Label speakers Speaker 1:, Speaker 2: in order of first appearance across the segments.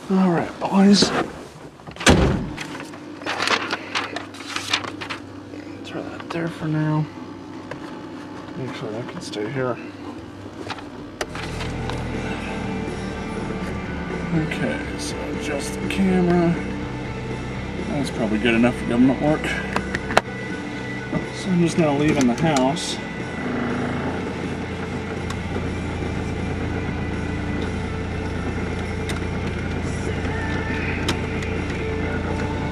Speaker 1: Alright, boys. Throw that there for now. Actually, that can stay here. Okay, so adjust the camera. That's probably good enough for government work. So I'm just now leaving the house.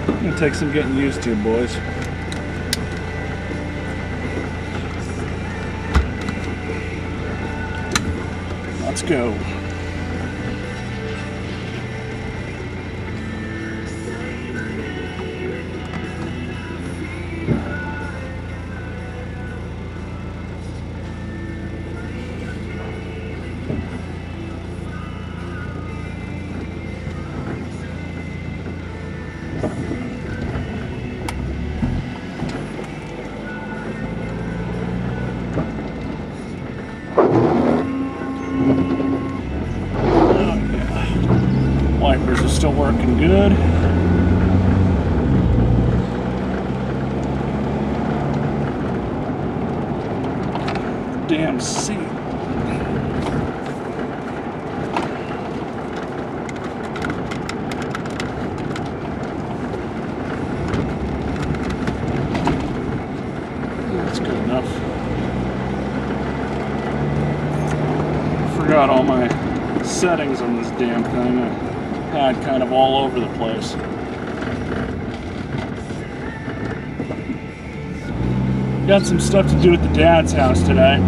Speaker 1: It's gonna take some getting used to, boys. Let's go. Wipers are still working good. Damn seat. That's good enough. Forgot all my settings on this damn thing. I had kind of all over the place. Got some stuff to do at the dad's house today.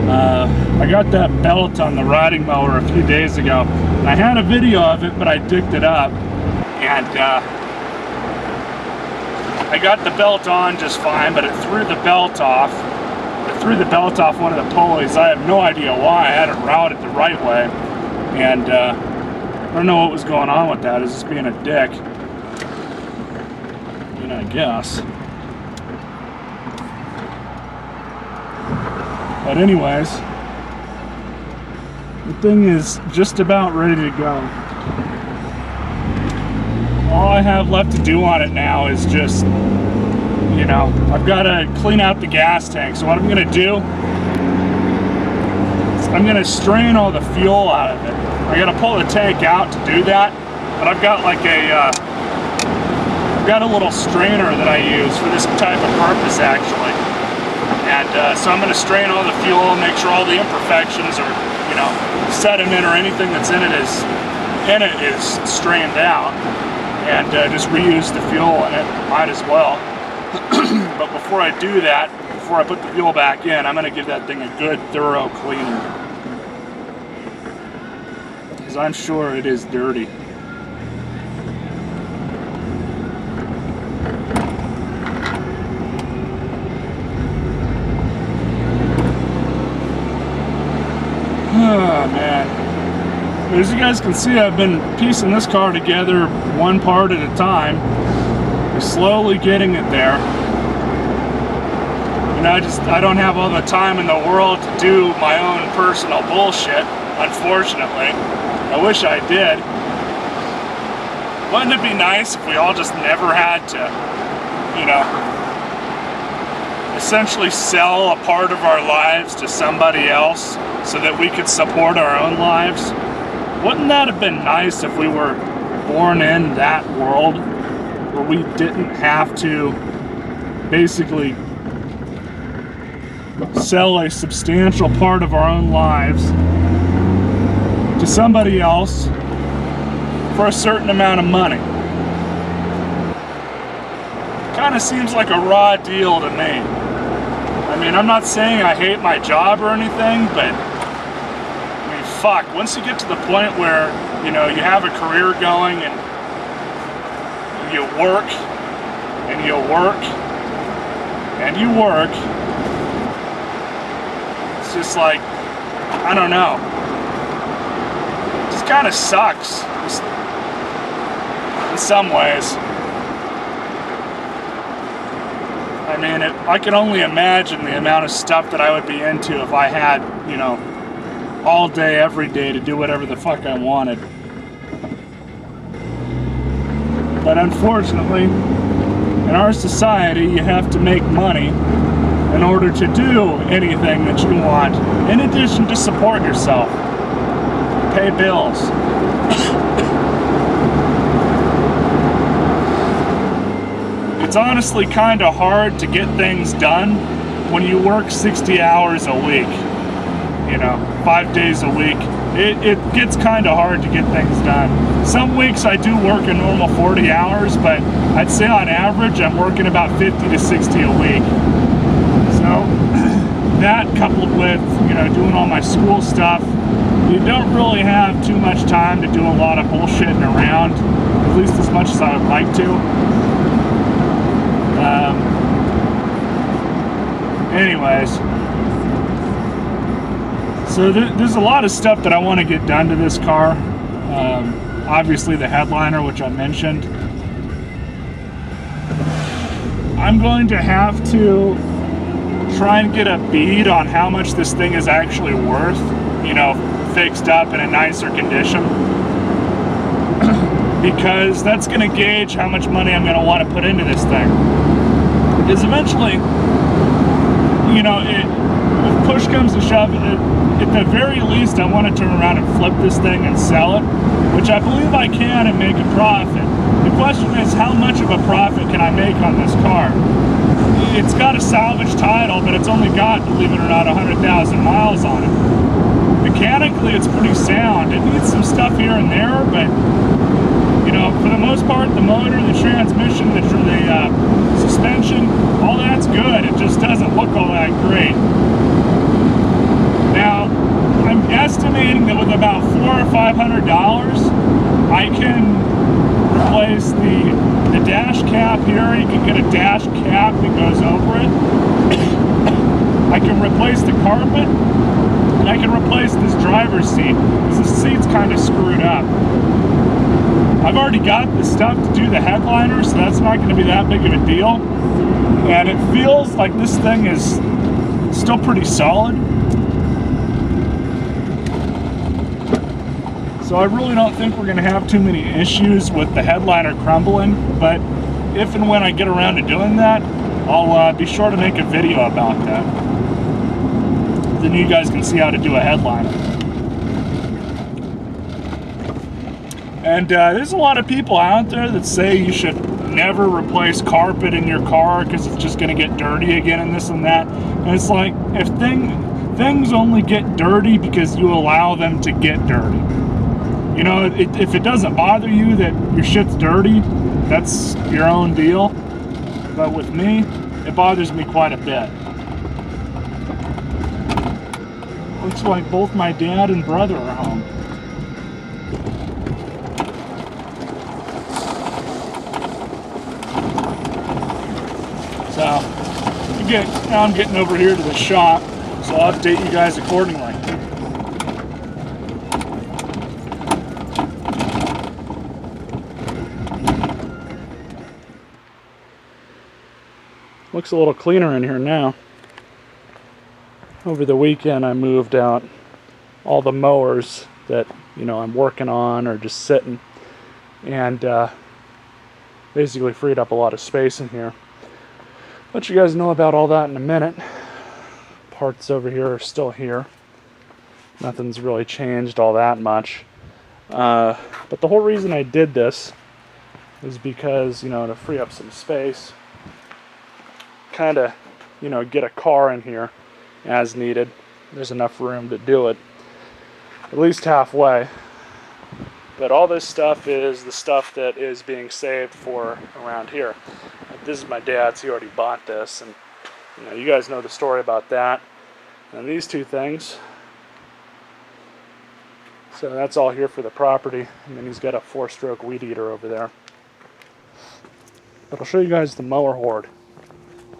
Speaker 1: I got that belt on the riding mower a few days ago. I had a video of it, but I digged it up. And I got the belt on just fine, but it threw the belt off. It threw the belt off one of the pulleys. I have no idea why. I had it routed the right way. And I don't know what was going on with that. Is just being a dick. I mean, I guess. But anyways, the thing is just about ready to go. All I have left to do on it now is just, you know, I've got to clean out the gas tank. So what I'm going to do is I'm going to strain all the fuel out of it. I got to pull the tank out to do that, but I've got like I've got a little strainer that I use for this type of purpose actually. And so I'm going to strain all the fuel, make sure all the imperfections or, you know, sediment or anything that's in it is strained out, and just reuse the fuel in it. Might as well. But before I do that, before I put the fuel back in, I'm going to give that thing a good thorough cleaning, because I'm sure it is dirty. Oh man, as you guys can see, I've been piecing this car together one part at a time. We're slowly getting it there. And I don't have all the time in the world to do my own personal bullshit, unfortunately. I wish I did. Wouldn't it be nice if we all just never had to, you know, essentially sell a part of our lives to somebody else so that we could support our own lives? Wouldn't that have been nice if we were born in that world where we didn't have to basically sell a substantial part of our own lives to somebody else for a certain amount of money? Kind of seems like a raw deal to me. I mean, I'm not saying I hate my job or anything, but I mean, fuck, once you get to the point where, you know, you have a career going and you work and you work and you work, it's just like, I don't know, it just kind of sucks just in some ways. I mean, I can only imagine the amount of stuff that I would be into if I had, you know, all day, every day to do whatever the fuck I wanted. But unfortunately, in our society, you have to make money in order to do anything that you want, in addition to support yourself, pay bills. It's honestly kind of hard to get things done when you work 60 hours a week, you know, 5 days a week. It gets kind of hard to get things done. Some weeks I do work a normal 40 hours, but I'd say on average I'm working about 50 to 60 a week. So that coupled with, you know, doing all my school stuff, you don't really have too much time to do a lot of bullshitting around, at least as much as I would like to. Anyways, so there's a lot of stuff that I want to get done to this car. Obviously the headliner, which I mentioned. I'm going to have to try and get a bead on how much this thing is actually worth, you know, fixed up in a nicer condition. Because that's going to gauge how much money I'm going to want to put into this thing. Because eventually, you know, if push comes to shove, at the very least, I want to turn around and flip this thing and sell it, which I believe I can, and make a profit. The question is, how much of a profit can I make on this car? It's got a salvage title, but it's only got, believe it or not, 100,000 miles on it. Mechanically, it's pretty sound. It needs some stuff here and there, but you know, for the most part, the motor, the transmission, the suspension, all that's good. It just doesn't look all that great. Now, I'm estimating that with about $400 or $500, I can replace the dash cap here. You can get a dash cap that goes over it. I can replace the carpet, and I can replace this driver's seat, because the seat's kind of screwed up. I've already got the stuff to do the headliner, so that's not going to be that big of a deal. And it feels like this thing is still pretty solid. So I really don't think we're going to have too many issues with the headliner crumbling, but if and when I get around to doing that, I'll be sure to make a video about that. Then you guys can see how to do a headliner. And there's a lot of people out there that say you should never replace carpet in your car because it's just going to get dirty again and this and that. And it's like, if things only get dirty because you allow them to get dirty. You know, if it doesn't bother you that your shit's dirty, that's your own deal. But with me, it bothers me quite a bit. Looks like both my dad and brother are home. So, now I'm getting over here to the shop, so I'll update you guys accordingly. Looks a little cleaner in here now. Over the weekend I moved out all the mowers that, you know, I'm working on or just sitting, and basically freed up a lot of space in here. Let you guys know about all that in a minute. Parts over here are still here. Nothing's really changed all that much. But the whole reason I did this is because, you know, to free up some space, kind of, you know, get a car in here as needed. There's enough room to do it, at least halfway. But all this stuff is the stuff that is being saved for around here. This is my dad's. He already bought this, and you know, you guys know the story about that. And these two things. So that's all here for the property, and then he's got a 4-stroke weed eater over there. But I'll show you guys the mower Hoard.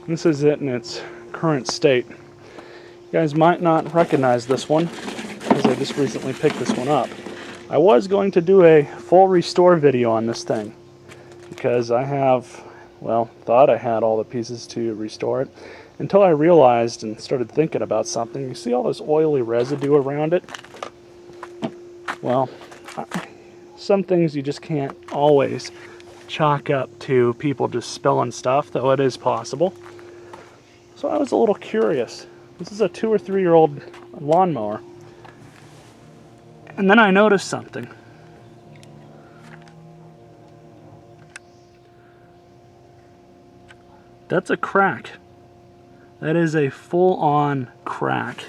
Speaker 1: This is it in its current state. You guys might not recognize this one, because I just recently picked this one up. I was going to do a full restore video on this thing, because I have, well, thought I had all the pieces to restore it, until I realized and started thinking about something. You see all this oily residue around it? Well, some things you just can't always chalk up to people just spilling stuff, though it is possible. So I was a little curious. This is a 2 or 3 year old lawnmower. And then I noticed something. That's a crack. That is a full-on crack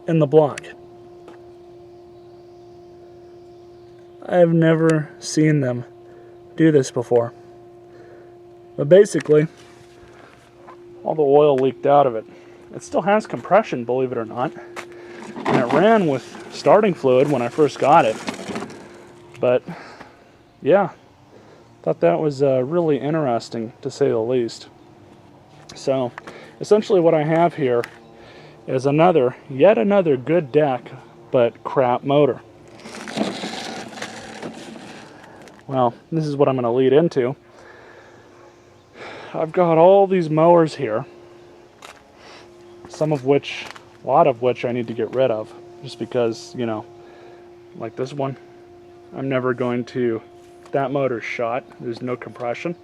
Speaker 1: in the block. I've never seen them do this before. But basically, all the oil leaked out of it. It still has compression, believe it or not. And it ran with starting fluid when I first got it. But yeah, thought that was really interesting, to say the least. So essentially what I have here is yet another good deck, but crap motor. Well, this is what I'm going to lead into. I've got all these mowers here, a lot of which I need to get rid of, just because, you know, like this one, I'm never going to, that motor's shot, there's no compression.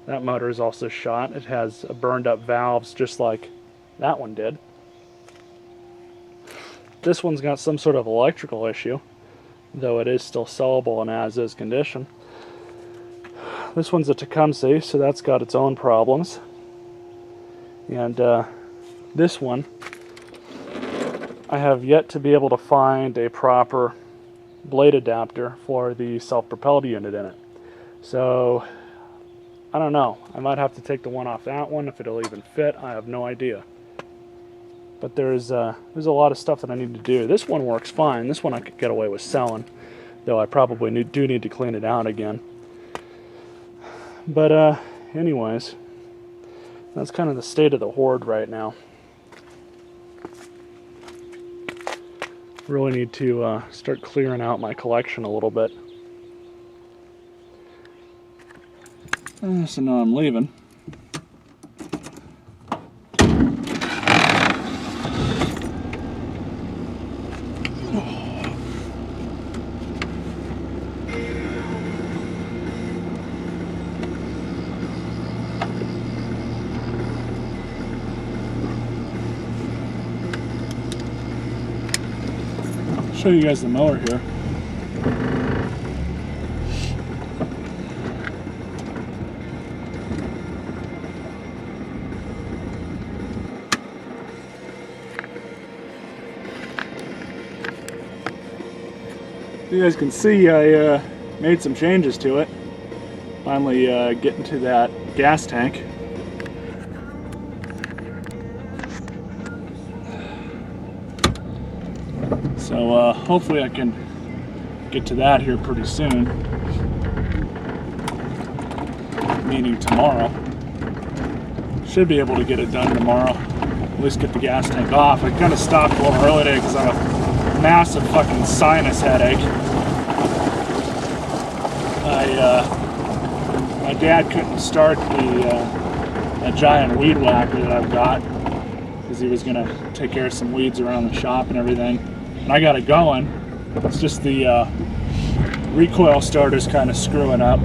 Speaker 1: That motor is also shot. It has burned up valves just like that one did. This one's got some sort of electrical issue, though it is still sellable in as-is condition. This one's a Tecumseh, so that's got its own problems. And this one, I have yet to be able to find a proper blade adapter for the self-propelled unit in it. So I don't know. I might have to take the one off that one if it'll even fit. I have no idea. But there's a lot of stuff that I need to do. This one works fine. This one I could get away with selling, though I probably do need to clean it out again. But anyways, that's kind of the state of the Hoard right now. Really need to start clearing out my collection a little bit. So now I'm leaving. Show you guys the mower here. You guys can see I made some changes to it. Finally getting to that gas tank. So hopefully I can get to that here pretty soon. Meaning tomorrow. Should be able to get it done tomorrow. At least get the gas tank off. I kind of stopped a little early today because I have a massive fucking sinus headache. My dad couldn't start that giant weed whacker that I've got because he was going to take care of some weeds around the shop and everything. And I got it going. It's just the recoil starter's kind of screwing up.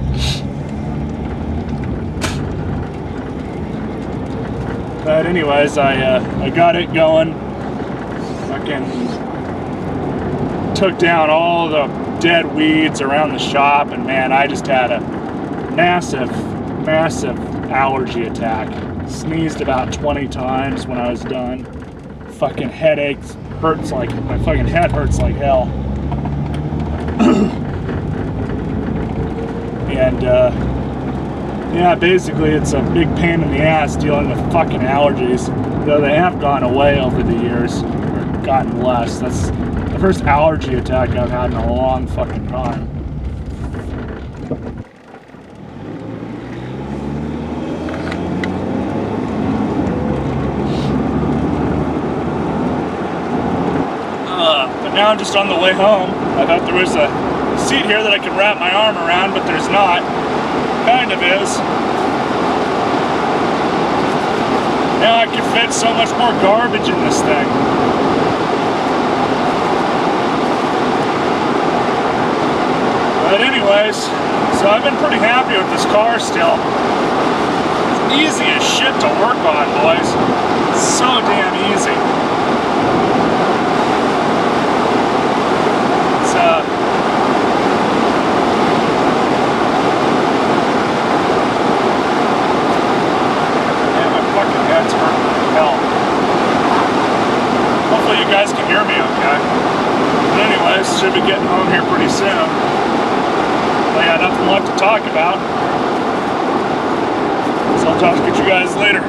Speaker 1: But anyways, I got it going. Fucking took down all the dead weeds around the shop, and man, I just had a massive allergy attack. Sneezed about 20 times when I was done. Fucking headaches, hurts like, my fucking head hurts like hell. And yeah, basically it's a big pain in the ass dealing with fucking allergies, though they have gone away over the years, or gotten less. That's the first allergy attack I've had in a long fucking time. But now I'm just on the way home. I thought there was a seat here that I could wrap my arm around, but there's not. Kind of is. Now I can fit so much more garbage in this thing. But anyways, so So I've been pretty happy with this car still. It's easy as shit to work on, boys. So damn easy. It's man, my fucking head's hurting like hell. Hopefully you guys can hear me okay. But anyways, should be getting home here pretty soon. But yeah, nothing left to talk about. So I'll talk to you guys later.